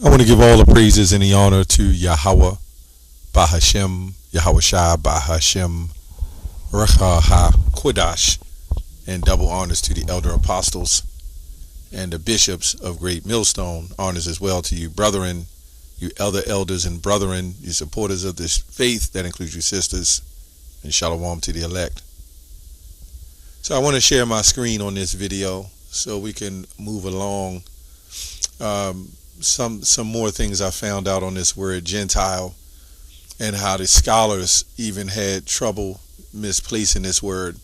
I want to give all the praises and the honor to Yahweh, Bahashem, Yahweh Shai, Bahashem, Recha HaKodash, and double honors to the elder apostles and the bishops of Great Millstone. Honors as well to you, brethren, you elder elders and brethren, you supporters of this faith, that includes you sisters, and shalom to the elect. So I want to share my screen on this video so we can move along. Some more things I found out on this word Gentile, and how the scholars even had trouble misplacing this word.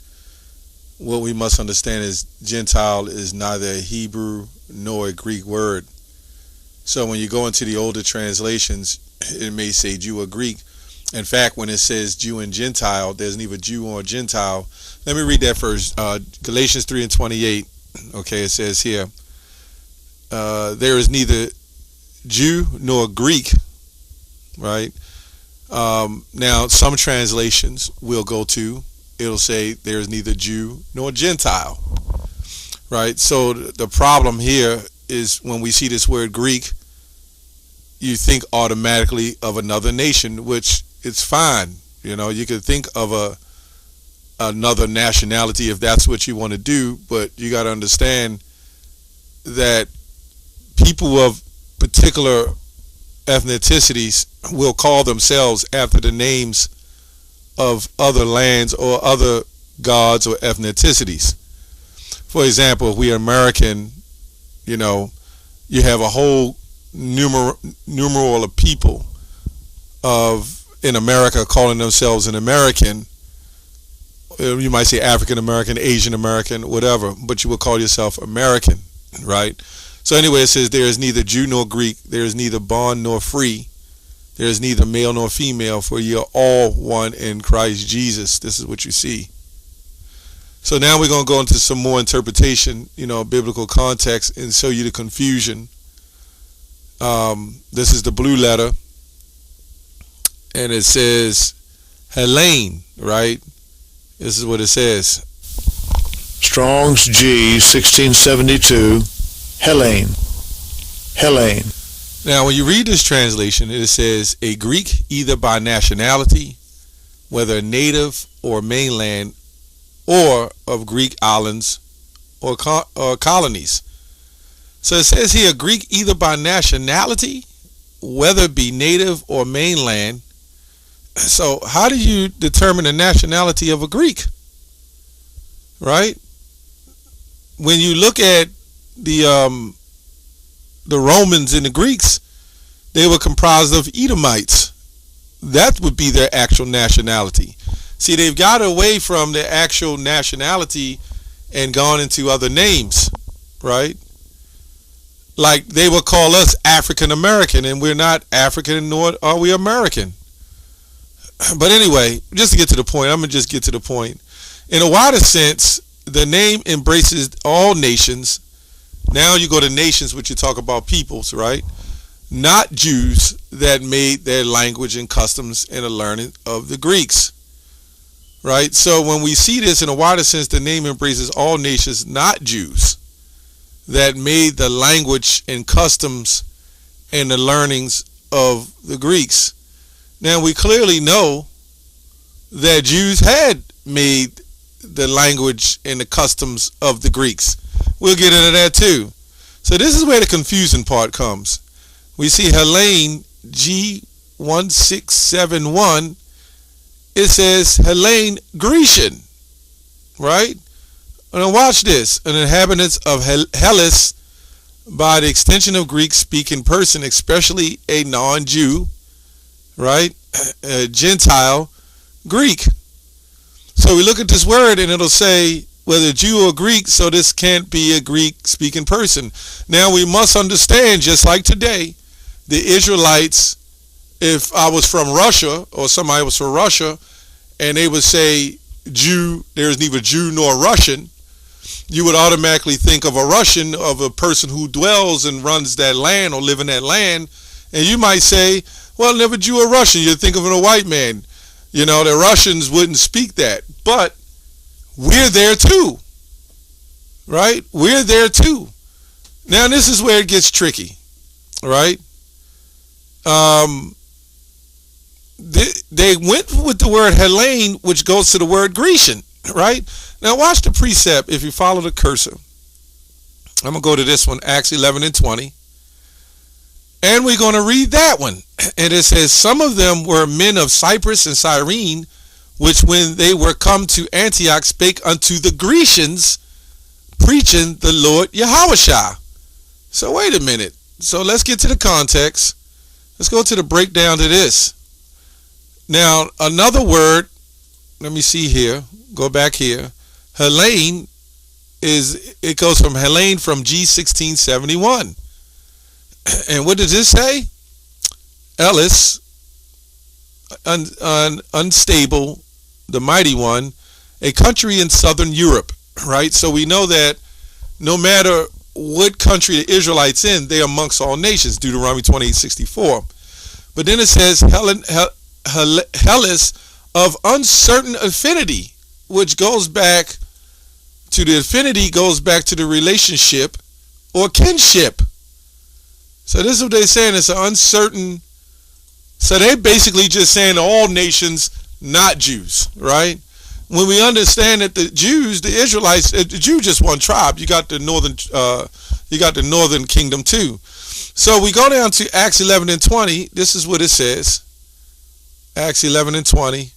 What we must understand is Gentile is neither a Hebrew nor a Greek word. So when you go into the older translations, it may say Jew or Greek. In fact, when it says Jew and Gentile, there's neither Jew nor Gentile. Let me read that first. Galatians 3:28. Okay, it says here, there is neither Jew nor Greek, right? Now, some translations will go to, it'll say there is neither Jew nor Gentile, right? So the problem here is when we see this word Greek, you think automatically of another nation, which it's fine. You know, you could think of another nationality if that's what you want to do, but you got to understand that people of particular ethnicities will call themselves after the names of other lands or other gods or ethnicities. For example, if we are American, you know, you have a whole numeral of people in America calling themselves an American. You might say African American, Asian American, whatever, but you will call yourself American, right? So anyway, it says there is neither Jew nor Greek, there is neither bond nor free, there is neither male nor female, for ye are all one in Christ Jesus. This is what you see. So now we're going to go into some more interpretation, biblical context, and show you the confusion. This is the blue letter, and it says Helene, right? This is what it says. Strong's G 1672, Helene. Now, when you read this translation, it says a Greek either by nationality, whether native or mainland, or of Greek islands or colonies. So it says here, Greek either by nationality, whether it be native or mainland. So how do you determine the nationality of a Greek? Right? When you look at the Romans and the Greeks, they were comprised of Edomites. That would be their actual nationality. See, they've got away from their actual nationality and gone into other names, right? Like they would call us African American, and we're not African nor are we American. But anyway, just to get to the point, I'm going to just get to the point. In a wider sense, the name embraces all nations. Now you go to nations, which you talk about peoples, right? Not Jews that made their language and customs and the learning of the Greeks, right? So when we see this in a wider sense, the name embraces all nations, not Jews, that made the language and customs and the learnings of the Greeks. Now we clearly know that Jews had made the language and the customs of the Greeks. We'll get into that too. So this is where the confusing part comes. We see Helene G1671. It says Helene Grecian, right? And watch this. An inhabitant of Hellas, by the extension of Greek-speaking person, especially a non-Jew, right? A Gentile Greek. So we look at this word and it'll say whether Jew or Greek, so this can't be a Greek-speaking person. Now we must understand, just like today, the Israelites, if I was from Russia or somebody was from Russia and they would say Jew, there's neither Jew nor Russian, you would automatically think of a Russian, of a person who dwells and runs that land or live in that land, and you might say, well, never Jew or Russian, you'd think of a white man. The Russians wouldn't speak that, but we're there too, right? We're there too. Now this is where it gets tricky, right? um, they went with the word Hellene, which goes to the word Grecian, right? Now watch the precept if you follow the cursor. I'm going to go to this one, Acts 11 and 20. And we're going to read that one. And it says, some of them were men of Cyprus and Cyrene, which when they were come to Antioch spake unto the Grecians, preaching the Lord Yahushua. So wait a minute. So let's get to the context. Let's go to the breakdown to this. Now, another word, let me see here. Go back here. Hellene it goes from Hellene from G1671. And what does this say? Ellis, unstable, the mighty one, a country in southern Europe, right? So we know that no matter what country the Israelites in, they are amongst all nations, Deuteronomy 28:64. But then it says Hellas of uncertain affinity, which goes back to the affinity, goes back to the relationship or kinship. So this is what they're saying. It's an uncertain. So they basically just saying all nations, not Jews, right? When we understand that the Jews, the Israelites, the Jew just one tribe. You got the northern kingdom too. So we go down to Acts 11 and 20. This is what it says. Acts 11 and 20.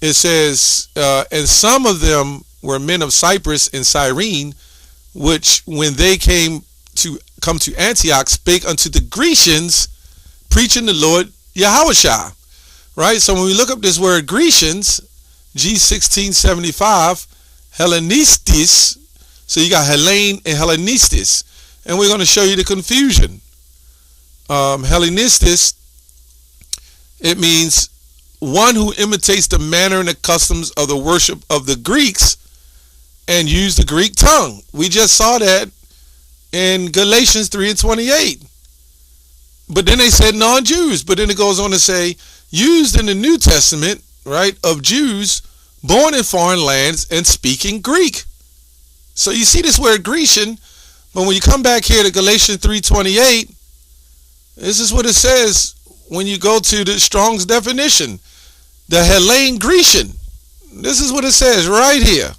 It says, and some of them were men of Cyprus and Cyrene, which when they come to Antioch spake unto the Grecians, preaching the Lord Yahushua. Right? So when we look up this word Grecians, G1675, Hellenistis, so you got Hellene and Hellenistis, and we're going to show you the confusion. Hellenistis, it means one who imitates the manner and the customs of the worship of the Greeks and use the Greek tongue. We just saw that in Galatians 3 and 28. But then they said non-Jews. But then it goes on to say, used in the New Testament, right, of Jews born in foreign lands and speaking Greek. So you see this word Grecian, but when you come back here to Galatians 3:28, this is what it says when you go to the Strong's definition. The Hellene Grecian. This is what it says right here.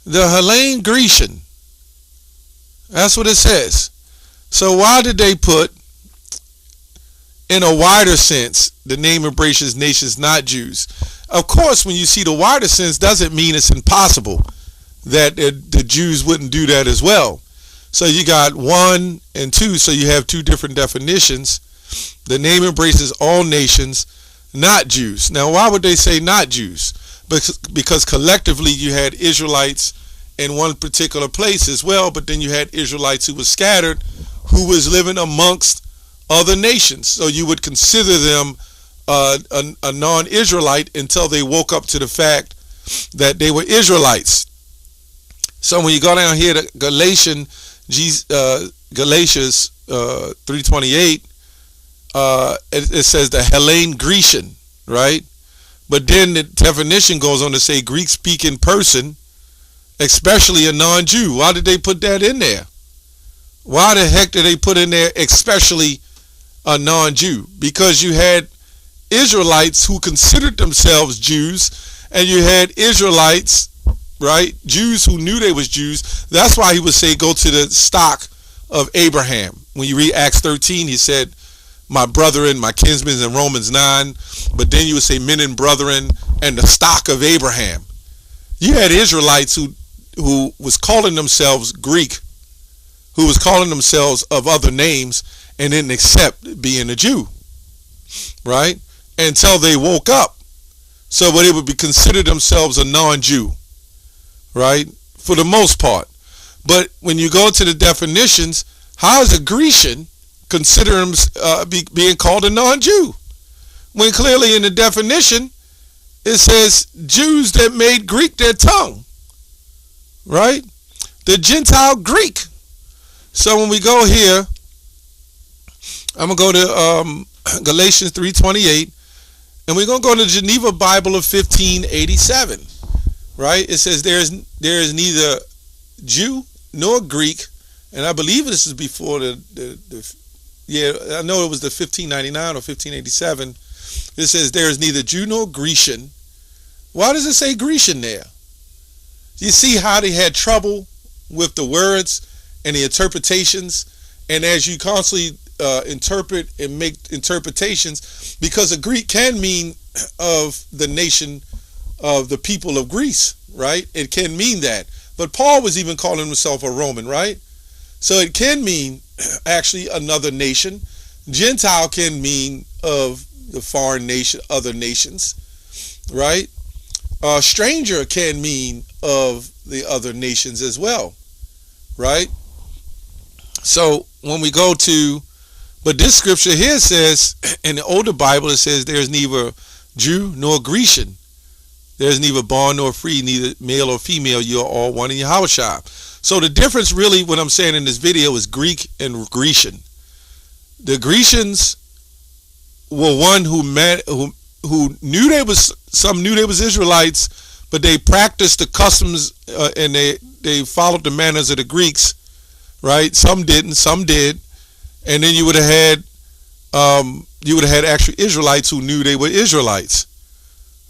The Hellene Grecian. That's what it says. So why did they put, in a wider sense, the name embraces nations, not Jews? Of course, when you see the wider sense, doesn't mean it's impossible that the Jews wouldn't do that as well. So you got 1 and 2, so you have two different definitions. The name embraces all nations, not Jews. Now, why would they say not Jews? Because collectively you had Israelites in one particular place as well, but then you had Israelites who were scattered, who was living amongst other nations. So you would consider them a non-Israelite until they woke up to the fact that they were Israelites. So when you go down here to Galatians 3:28, it says the Hellene Grecian, right? But then the definition goes on to say Greek-speaking person, especially a non-Jew. Why did they put that in there? Why the heck did they put in there especially a non-Jew? Because you had Israelites who considered themselves Jews, and you had Israelites, right, Jews who knew they was Jews. That's why he would say go to the stock of Abraham. When you read Acts 13, he said, my brethren, my kinsmen in Romans 9. But then you would say men and brethren and the stock of Abraham. You had Israelites who was calling themselves Greek, who was calling themselves of other names and didn't accept being a Jew, right? Until they woke up. So they would be considered themselves a non-Jew, right? For the most part. But when you go to the definitions, how is a Grecian consider him being called a non-Jew? When clearly in the definition, it says Jews that made Greek their tongue, right? The Gentile Greek. So when we go here, I'm going to go to Galatians 3:28, and we're going to go to the Geneva Bible of 1587, right? It says there is neither Jew nor Greek, and I believe this is before the Yeah, I know it was the 1599 or 1587. It says there is neither Jew nor Grecian. Why does it say Grecian there? You see how they had trouble with the words and the interpretations, and as you constantly interpret and make interpretations, because a Greek can mean of the nation of the people of Greece, right? It can mean that. But Paul was even calling himself a Roman, right? So it can mean actually another nation. Gentile can mean of the foreign nation, other nations, right? Stranger can mean of the other nations as well, right? So when we go to, but this scripture here says, in the older Bible, it says there's neither Jew nor Grecian. There's neither bond nor free, neither male or female. You are all one in Yahushua. So the difference really, what I'm saying in this video, is Greek and Grecian. The Grecians were one who knew they was, some knew they was Israelites, but they practiced the customs and they followed the manners of the Greeks, right? Some didn't, some did. And then you would have had actual Israelites who knew they were Israelites.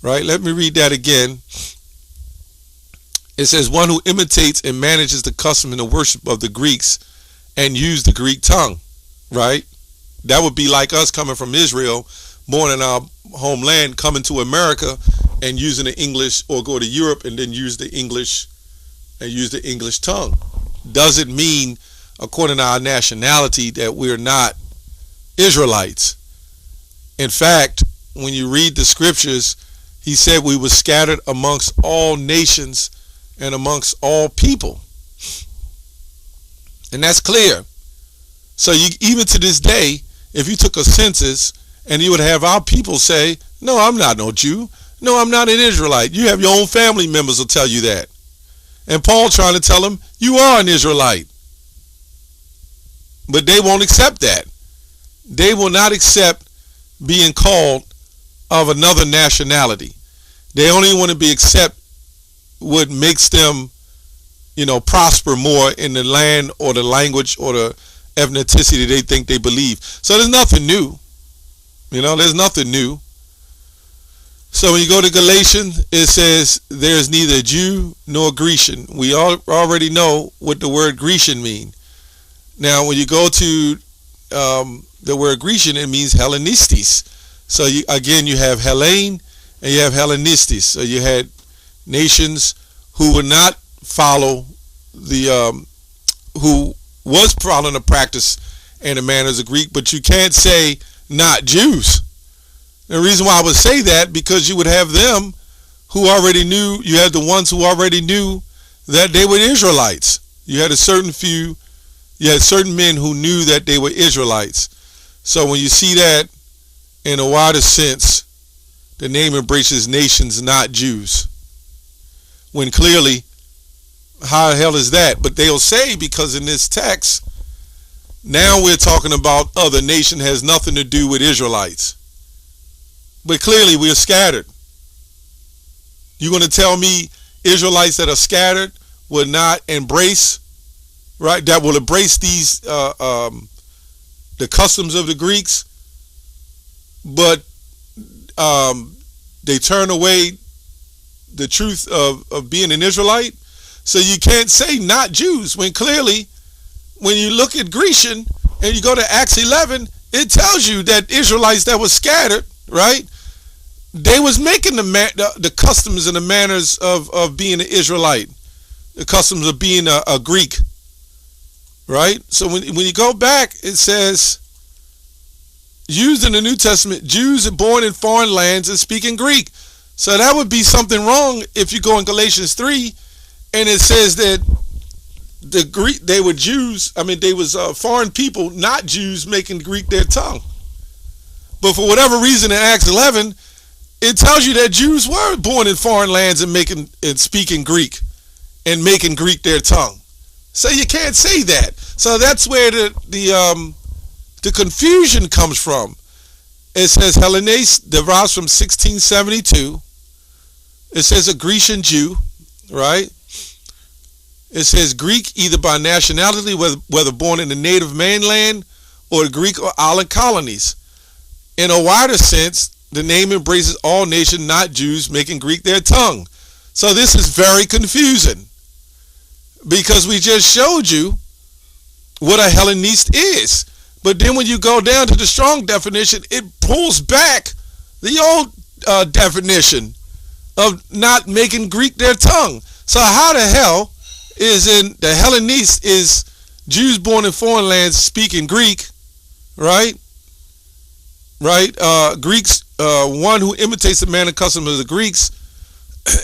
Right? Let me read that again. It says, one who imitates and manages the custom and the worship of the Greeks and use the Greek tongue. Right? That would be like us coming from Israel, born in our homeland, coming to America and using the English, or go to Europe and then use the English tongue. Doesn't mean, according to our nationality, that we're not Israelites. In fact, when you read the scriptures, he said we were scattered amongst all nations and amongst all people. And that's clear. So even to this day, if you took a census and you would have our people say, no, I'm not no Jew. No, I'm not an Israelite. You have your own family members will tell you that. And Paul trying to tell them, you are an Israelite. But they won't accept that. They will not accept being called of another nationality. They only want to be accept what makes them, prosper more in the land or the language or the ethnicity they think they believe. So there's nothing new. There's nothing new. So when you go to Galatians, it says there's neither Jew nor Grecian. We already know what the word Grecian means. Now when you go to the word Grecian, it means Hellenistis. So you have Hellene and you have Hellenistis. So you had nations who would not follow who was following the practice and the manners of Greek, but you can't say not Jews. The reason why I would say that, because you would have them who already knew, you had the ones who already knew that they were Israelites. You had certain men who knew that they were Israelites. So when you see that in a wider sense, the name embraces nations, not Jews. When clearly, how the hell is that? But they'll say, because in this text, now we're talking about other nation, has nothing to do with Israelites. But clearly we're scattered. You're going to tell me Israelites that are scattered will not embrace, right? That will embrace these, the customs of the Greeks, but they turn away the truth of being an Israelite. So you can't say not Jews, when clearly, when you look at Grecian and you go to Acts 11, it tells you that Israelites that were scattered, right, they was making the customs and the manners of being an Israelite, the customs of being a Greek, right? So when you go back, it says, used in the New Testament, Jews born in foreign lands and speaking Greek. So that would be something wrong if you go in Galatians 3 and it says that the Greek, they were Jews. They was foreign people, not Jews, making Greek their tongue. But for whatever reason in Acts 11, it tells you that Jews were born in foreign lands and speaking Greek and making Greek their tongue. So you can't say that. So that's where the confusion comes from. It says Hellenes derives from 1672. It says a Grecian Jew, right? It says Greek either by nationality, whether born in the native mainland or the Greek or island colonies. In a wider sense, the name embraces all nations, not Jews, making Greek their tongue. So this is very confusing, because we just showed you what a Hellenist is. But then when you go down to the strong definition, it pulls back the old definition of not making Greek their tongue. So how the hell is in the Hellenist is Jews born in foreign lands speaking Greek, right? Right? Greeks, one who imitates the manner and customs of the Greeks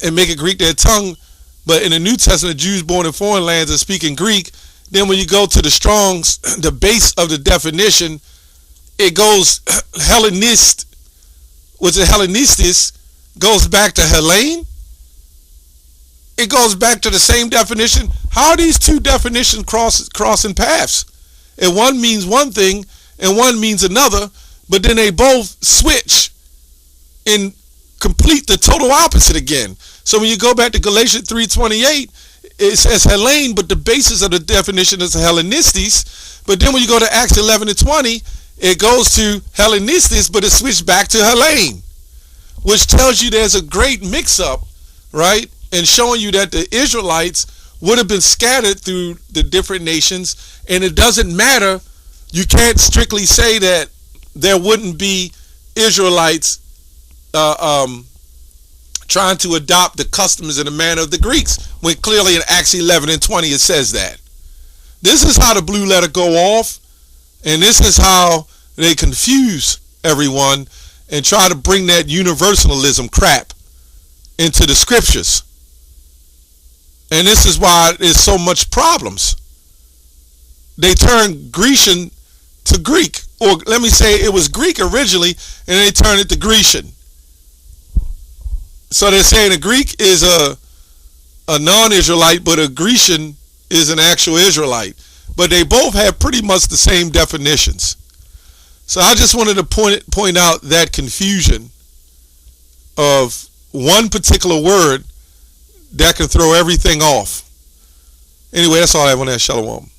and make it Greek their tongue. But in the New Testament, Jews born in foreign lands are speaking Greek. Then when you go to the Strong's, the base of the definition, it goes Hellenist, which is Hellenistis, goes back to Hellene. It goes back to the same definition. How are these two definitions crossing paths? And one means one thing and one means another, but then they both switch and complete the total opposite again. So when you go back to Galatians 3:28, it says Hellene, but the basis of the definition is Hellenistis. But then when you go to Acts 11:20, it goes to Hellenistis, but it switched back to Hellene, which tells you there's a great mix-up, right? And showing you that the Israelites would have been scattered through the different nations, and it doesn't matter. You can't strictly say that there wouldn't be Israelites trying to adopt the customs and the manner of the Greeks, when clearly in Acts 11:20 it says that. This is how the blue letter go off, and this is how they confuse everyone and try to bring that universalism crap into the scriptures. And this is why there's so much problems. They turn Grecian to Greek, or let me say it was Greek originally, and they turned it to Grecian. So they're saying a Greek is a non-Israelite, but a Grecian is an actual Israelite. But they both have pretty much the same definitions. So I just wanted to point out that confusion of one particular word that can throw everything off. Anyway, that's all I have on that. Shalom.